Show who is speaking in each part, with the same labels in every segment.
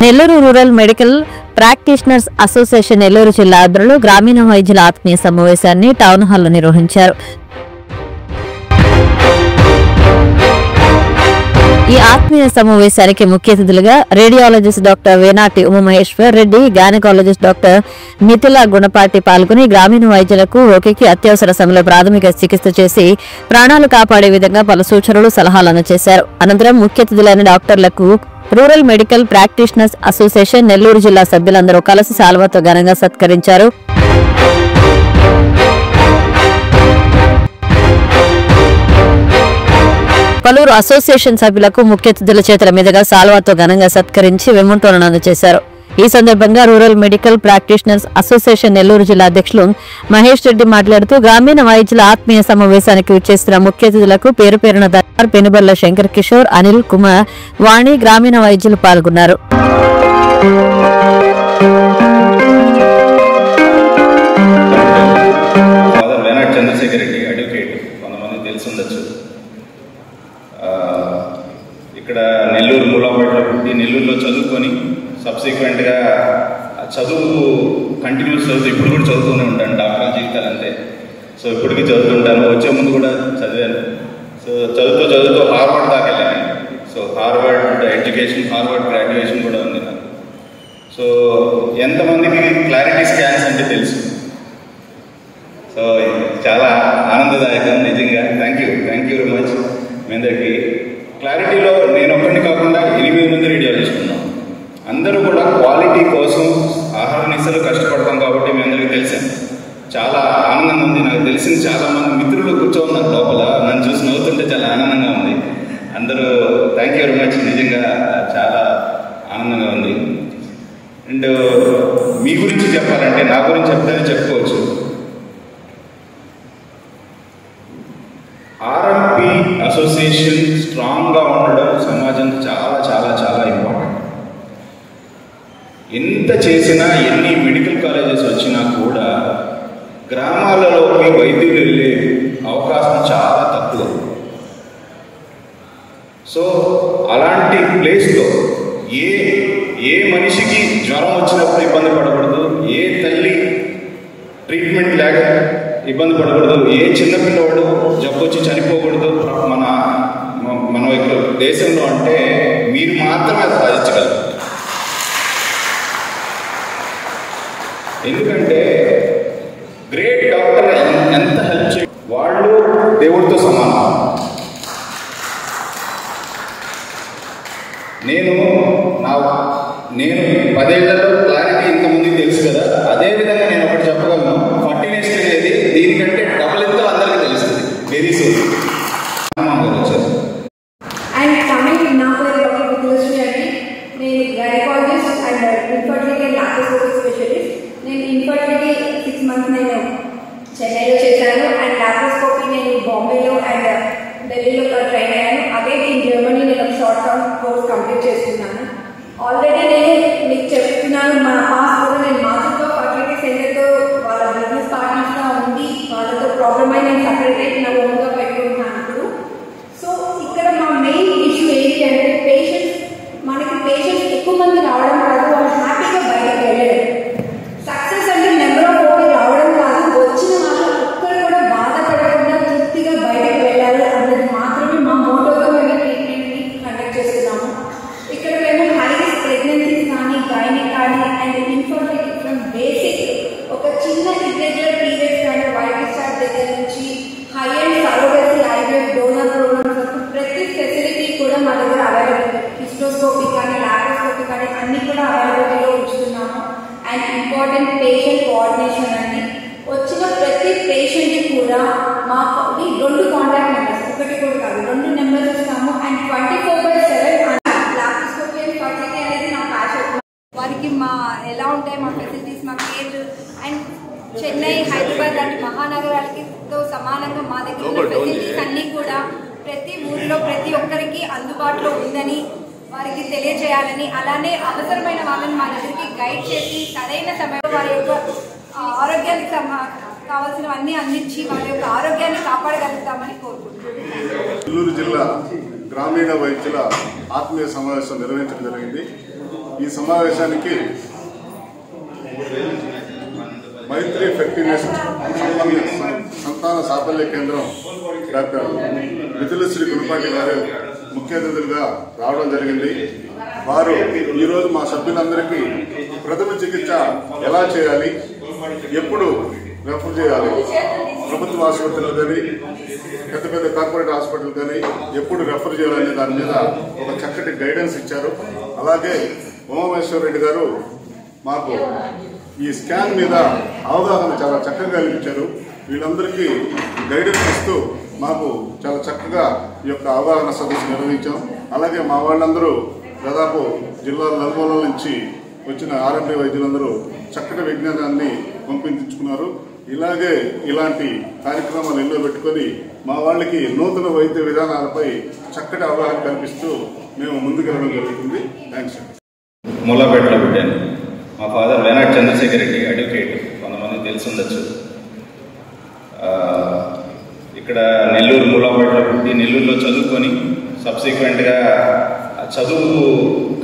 Speaker 1: Nellore rural medical practitioners association Nellore జిల్లా ఆధ్వర్యంలో గ్రామీణ వైద్యుల ఆత్మీయ సమావేశాన్ని టౌన్ హాల్లో నిర్వహించారు. ఈ ఆత్మీయ సమావేశానికి ముఖ్య అతిథులుగా radiologist doctor Venati Umamaheshwar Reddy, gynaecologist doctor Mithila Gunapati పాల్గొని గ్రామీణ వైద్యులకు రోగికి అత్యవసర సమయంలో ప్రాథమిక చికిత్స చేసి ప్రాణాలు కాపాడే విధంగా పలు సూచనలు, సలహాలు అందజేశారు. అనంతరం ముఖ్య అతిథులైన డాక్టర్లకు rural medical practitioners association Nellore జిల్లా సభ్యులందరూ కలిసి శాల్వాతో ఘనంగా సత్కరించారు. పలువురు అసోసియేషన్ సభ్యులకు ముఖ్య అతిథుల చేతుల మీదుగా శాల్వాతో ఘనంగా సత్కరించి వెమ్ముంటోలను అందజేశారు. ఈ సందర్భంగా rural medical practitioners association Nellore జిల్లా అధ్యక్షులు మహేష్ రెడ్డి మాట్లాడుతూ గ్రామీణ వైద్యుల ఆత్మీయ సమావేశానికి విచ్చేస్తున్న ముఖ్య అతిథులకు పేరు పేరున పెనుబల్ల శంకర్ కిషోర్, అనిల్ కుమార్, వాణి గ్రామీణ వైద్యులు పాల్గొన్నారు.
Speaker 2: ఇక్కడ నెల్లూరు మూలాపేటలో పుట్టి నెల్లూరులో చదువుకొని సబ్సిక్వెంట్గా చదువు కంటిన్యూస్ చదువుతూ ఇప్పుడు కూడా చదువుతూనే ఉంటాను. డాక్టర్ జీవితాలు అంతే. సో ఇప్పటికీ చదువుతుంటాను. వచ్చే ముందు కూడా చదివాను. సో చదువుతూ హార్వర్డ్ దాకా వెళ్ళాను. So Harvard education, Harvard graduation కూడా ఉంది నాకు. సో ఎంతమందికి క్లారిటీ స్కాన్స్ అంటే తెలుసు. సో చాలా ఆనందదాయకం నిజంగా. థ్యాంక్ యూ వెరీ మచ్ మీ అందరికీ. క్లారిటీలో నేను ఒక్కడిని కాకుండా 8 మంది రేడియాలజిస్ట్ ఉన్నాం. అందరూ కూడా క్వాలిటీ కోసం ఆహార నిశలు కష్టపడతాం కాబట్టి మీ అందరికీ తెలిసాను. చాలా ఆనందంగా ఉంది. నాకు తెలిసిన చాలామంది మిత్రులు కూర్చోన్నారు లోపల. నన్ను చూసి నవ్వుతుంటే చాలా ఆనందంగా ఉంది. అందరూ థ్యాంక్ యూ వెరీ మచ్. నిజంగా చాలా ఆనందంగా ఉంది. అండ్ మీ గురించి చెప్పాలంటే నా గురించి చెప్తేనే చెప్పుకోవచ్చు. ఆర్ఎంపీ అసోసియేషన్ స్ట్రాంగ్గా ఉండడం సమాజానికి చాలా చాలా చాలా ఇంపార్టెంట్. ఎంత చేసినా, ఎన్ని మెడికల్ కాలేజెస్ వచ్చినా కూడా గ్రామాలలోకి వైద్యులు వెళ్ళే అవకాశం చాలా తక్కువ. సో అలాంటి ప్లేస్లో ఏ మనిషికి జ్వరం వచ్చినప్పుడు ఇబ్బంది పడకూడదు, ఏ తల్లి ట్రీట్మెంట్ లేక ఇబ్బంది పడకూడదు, ఏ చిన్నపిల్లవాడు జబ్బు వచ్చి చనిపోకూడదు మన యొక్క దేశంలో అంటే మీరు మాత్రమే సాధించగలరు. ఎందుకంటే గ్రేట్ డాక్టర్ ఎంత హెల్ప్ చే వాళ్ళు దేవుడితో సమానం. నేను 10 ఏళ్లలో క్లారిటీ ఇంతమందికి తెలుసు కదా. అదేవిధంగా నేను ఒకటి చెప్పగలను, ఫర్టినెస్ అనేది దీనికంటే డబుల్ ఎంతో అందరికీ తెలుస్తుంది. Very soon.
Speaker 3: అండ్ కమింగ్ నా పేరు డాక్టర్ విద్యాశ్రీ అండి. నేను gynaecologist and infertility and laparoscopic specialist. నేను ఇన్ఫర్టిలిటీ 6 months నేను చెన్నైలో చేశాను. అండ్ లాప్రోస్కోపీ నేను బాంబేలో అండ్ ఢిల్లీలో ట్రైన్ అయ్యాను. అదే ఇన్ జర్మనీ నేను ఒక షార్ట్ టర్మ్ కోర్స్ కంప్లీట్ చేస్తున్నాను. ఆల్రెడీ నేను మీకు చెప్తున్నాను, మా పాస్ కూడా నేను మాతృత్వ ఫర్టిలిటీ సెంటర్తో వాళ్ళ బిజినెస్ పార్ట్నర్స్గా ఉండి వాళ్ళతో ప్రాబ్లమ్ అయి నేను సపరేట్ అయ్యి నా ఓన్గా పెట్టుకుంటున్నాను ఇప్పుడు. సో ఇక్కడ మా మెయిన్ ఇష్యూ ఏంటి అంటే మనకి పేషెంట్స్ ఎక్కువ మంది రావడం కాదు, వాళ్ళు హ్యాపీగా బయటకు వెళ్ళడం. సక్సెస్ అంటే నెంబర్ ఆఫ్ ఓటీ రావడం కాదు, వచ్చిన వాళ్ళు ఒక్కరు కూడా బాధపడకుండా తృప్తిగా బయటకు వెళ్ళాలి అన్నది మాత్రమే మా మోటోగా మేము ట్రీట్మెంట్ని కండక్ట్ చేస్తున్నాము. ఇక్కడ మేము హై రిస్క్ ప్రెగ్నెన్సీస్ కానీ, గైనిక్ కానీ అండ్ ఇన్ఫర్టిలిటీ ఫ్రమ్ బేసిక్ ఒక చిన్న ఇర్రెగ్యులర్ పీరియడ్స్ కానీ వైట్ డిశ్చార్జ్ దగ్గర నుంచి high and surrogacy, IVF, donor programmes వరకు ప్రతి ఫెసిలిటీ కూడా మా దగ్గర అవైలబుల్. హిస్టోస్కోపీ కానీ, లాప్రోస్కోపీ కానీ అన్ని కూడా అవైలబిలిటీలో ఉంచుతున్నాము. అండ్ ఇంపార్టెంట్ పేషెంట్ కోఆర్డినేషన్ అండి. వచ్చిన ప్రతి పేషెంట్కి కూడా మాకు 2 కాంటాక్ట్ నెంబర్స్, ఒకటి కూడా కాదు 2 నెంబర్స్ ఇస్తాము. అండ్ 24/7 లాప్రోస్కోపీ అండ్ ఫర్టిలిటీ అనేది నా ప్యాషన్. వారికి ఎలా ఉంటాయి మా ఫెసిలిటీస్, మా కేర్ అండ్ చెన్నై, హైదరాబాద్ లాంటి మహానగరాలతో సమానంగా మా దగ్గర ఉన్న ఫెసిలిటీస్ అన్నీ కూడా ప్రతి ఊరిలో ప్రతి ఒక్కరికి అందుబాటులో ఉందని వారికి తెలియజేయాలని, అలానే అవసరమైన వాళ్ళని మా దగ్గరికి గైడ్ చేసి సరైన సమయంలో వారి యొక్క ఆరోగ్యానికి కావాల్సినవన్నీ అందించి వారి యొక్క ఆరోగ్యాన్ని కాపాడగలుగుతామని కోరుకుంటున్నాను.
Speaker 4: నెల్లూరు జిల్లా గ్రామీణ వైద్యుల ఆత్మీయ సమావేశం నిర్వహించడం జరిగింది. ఈ సమావేశానికి మైత్రి ఫెర్టిలిటీ సంతాన సాఫల్య కేంద్రం డాక్టర్ మిథిలశ్రీ గుణపాటి గారు ముఖ్య అతిథులుగా రావడం జరిగింది. వారు ఈరోజు మా సభ్యులందరికీ ప్రథమ చికిత్స ఎలా చేయాలి, ఎప్పుడు రెఫర్ చేయాలి, ప్రభుత్వ ఆసుపత్రులు కానీ పెద్ద పెద్ద కార్పొరేట్ హాస్పిటల్ కానీ ఎప్పుడు రెఫర్ చేయాలనే దాని మీద ఒక చక్కటి గైడెన్స్ ఇచ్చారు. అలాగే ఉమామహేశ్వర రెడ్డి గారు మాకు ఈ స్కాన్ మీద అవగాహన చాలా చక్కగా కల్పించారు. వీళ్ళందరికీ గైడెన్స్ ఇస్తూ మాకు చాలా చక్కగా ఈ యొక్క అవగాహన సదస్సు నిర్వహించాం. అలాగే మా వాళ్ళందరూ దాదాపు జిల్లాల నలుమూలల నుంచి వచ్చిన ఆర్ఎంపీ వైద్యులందరూ చక్కటి విజ్ఞానాన్ని పంపించుకున్నారు. ఇలాంటి కార్యక్రమాలు ఎన్నో పెట్టుకొని మా వాళ్ళకి నూతన వైద్య విధానాలపై చక్కటి అవగాహన కల్పిస్తూ మేము ముందుకెళ్ళడం జరుగుతుంది. థ్యాంక్స్.
Speaker 2: మూలాపేటలో పుట్టాను. మా ఫాదర్ వేనాటి చంద్రశేఖర్ రెడ్డి అడ్వకేట్, కొంతమంది తెలిసి ఉండొచ్చు. ఇక్కడ నెల్లూరు మూలాపేటలో పుట్టి నెల్లూరులో చదువుకొని సబ్సిక్వెంట్గా చదువు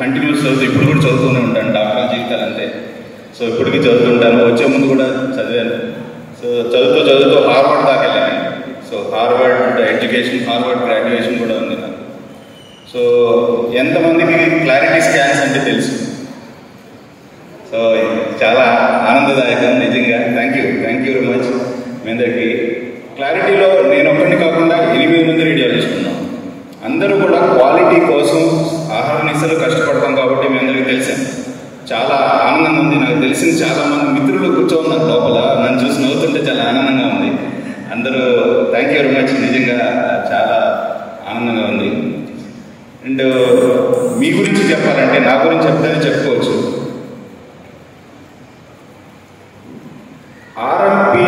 Speaker 2: కంటిన్యూస్ చదువుతూ ఇప్పుడు కూడా చదువుతూనే ఉంటాను. డాక్టర్ జీవితాలు అంతే. సో ఇప్పటికీ చదువుతుంటాను. వచ్చే ముందు కూడా చదివాను. సో చదువుతూ హార్వర్డ్ దాకా వెళ్ళాను. So Harvard education, Harvard graduation కూడా ఉంది నాకు. సో ఎంతమందికి క్లారిటీ స్కాన్స్ అంటే తెలుసు. సో చాలా ఆనందదాయకం నిజంగా. Thank you very much. మీ అందరికీ క్లారిటీలో నేను ఒక్కడిని కాకుండా 8 మంది రేడియాలజిస్ట్ ఉన్నాం. అందరూ కూడా క్వాలిటీ కోసం ఆహార నిశలు కష్టపడతాం కాబట్టి మీ అందరికీ తెలిసాను. చాలా ఆనందంగా ఉంది. నాకు తెలిసిన చాలా మంది మిత్రులు కూర్చోన్నారు లోపల, నన్ను చూసి నవ్వుతుంటే చాలా ఆనందంగా ఉంది. అందరూ థ్యాంక్ యూ వెరీ మచ్. నిజంగా చాలా ఆనందంగా ఉంది. అండ్ మీ గురించి చెప్పాలంటే నా గురించి చెప్తేనే చెప్పుకోవచ్చు. ఆర్ఎంపీ